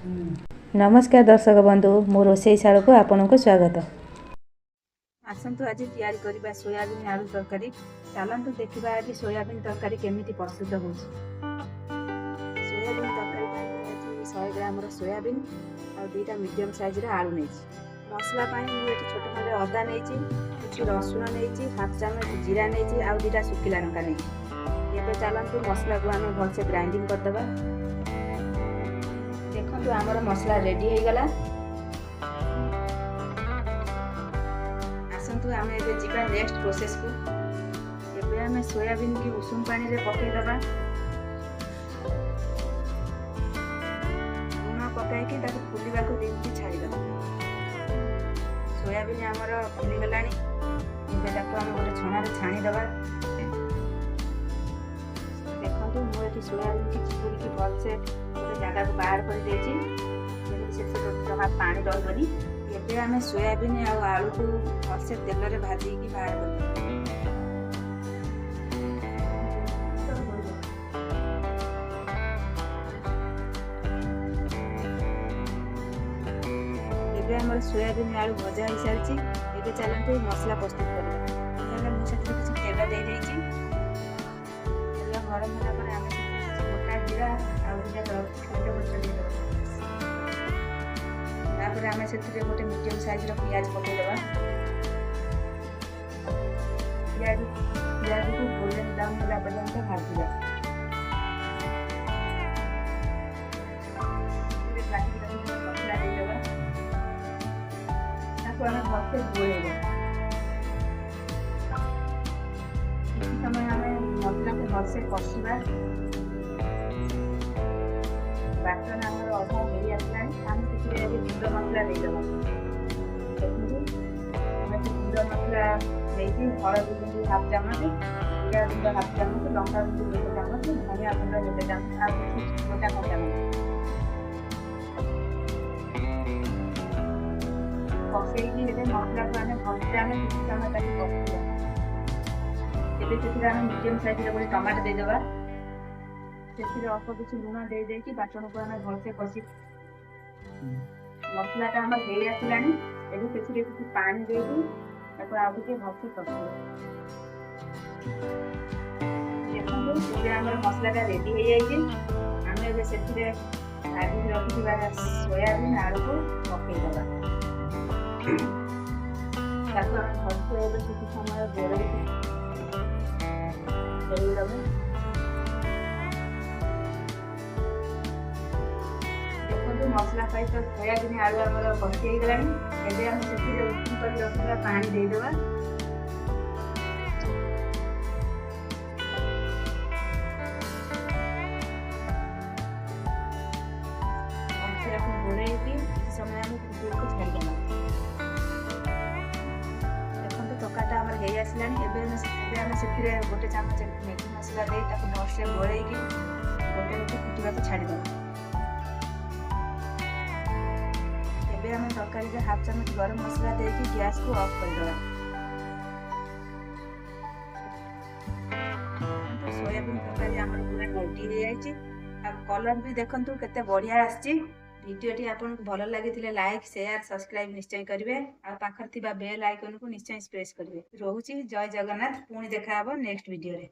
नमस्कार दर्शक बंधु मो रोसई शाला को आपण को स्वागत। आसतु आज तैयारी करबा सोयाबीन आलू तरकारी। चलतु देखा आज सोयाबीन तरकारी केमिति प्रस्तुत हो। सोयाबीन तरकारी 100 ग्राम सोयाबीन और 2टा मीडियम साइज आलू नहीं। मसला मुझे छोट खंडे अदा नहीं, कि रसुण नहीं, हाफ चामच जीरा नहीं, आउ 2टा सुखिला लंका नहीं। ये चलतु मसला को आम भलसे ग्राइंडिंग करदे। देखो आमर मसला रेडी हो गला। आसतु आम एबे नेक्स्ट प्रोसेस को। एबे आम सोयाबीन की उषुम पानी रे पकईदबा। लुण पकईकि फुलवा को देकी छाड़ीदबा। सोयाबीन आमर फुलीगलानी। एबे आम गोटे छणार छाणीदबा। देखो मुझे सोयाबीन की चिपुड़ी की भलसे गोटे जगह को बाहर कर जमा पानी रही। एबे आम सोयाबीन और आलू को भलसे तेल रे भाजी बाहर कर। एबे हमर सोयाबीन आलू भजा हो सारी। एबे चलते मसला प्रस्तुत करें। मुझे किसी तेल दे देछि। गरम होला पर आम गोटा जीरा तापर आम से गोटे मीडियम साइज पियाज पकईदबा। पियाज को गोल्डन ब्राउन होला पर्यंत भाजवा। मसला देदेबा। आम भलसे गोलेबा। किसी समय आम मसला को भलसे कषा। बाटन आमर अधा हो आसला। आम गुंड मसला देदेबा। देखो गुंड मसला देती हलदी गुंड हाफ चामच, जीरा गुंड हाफ चामच, लंका गुंड 1 चामच, धनिया गुंड 1 चामच और गोटा कच्चा कषेकी मसला को आम भलसे आम किसी समय कषा। एबे मीडियम साइज गोटे टमाटो देदेबा। अल्प किसी लुण दे बाटन को आम भलसे कषि। मसलाटा आम हो आसला। किसी पानी देकी आगे भलसे कषा। देखो आम मसलाटा रेडी हो जाए। आम ए भाजी रखी सोयाबीन आलू को पकईदबा। भलसे किसी समय गोलैदबा। देखो मसला सहित सोयाबीन आलू आमर कषि हो गलानी। एबे आम से उषुम कर रखा पानी देदेबा। गोले किसी समय आम फुटू को छाड़ीदेबा। देखो तकाटा आमर हो आसला। आम से गोटे चामच मैगी मसला दे भलसे गोलैकी गोटे गोटे फुटवा को छाड़ीदेबा। एबे आम तरकारी हाफ चामच गरम मसला देकी गैस को ऑफ करदेबा। सोयाबीन तरकारी आमर पूरा रेडी हो जाए। कलर भी देखंतु केते बढ़िया आछि। वीडियोटी आपको भल लगी लाइक शेयर सब्सक्राइब निश्चय करेंगे। आ पाखर थिबा बेल आइकन को निश्चय प्रेस करेंगे। रोहुची जय जगन्नाथ। पुणी देखा नेक्स्ट वीडियो रे।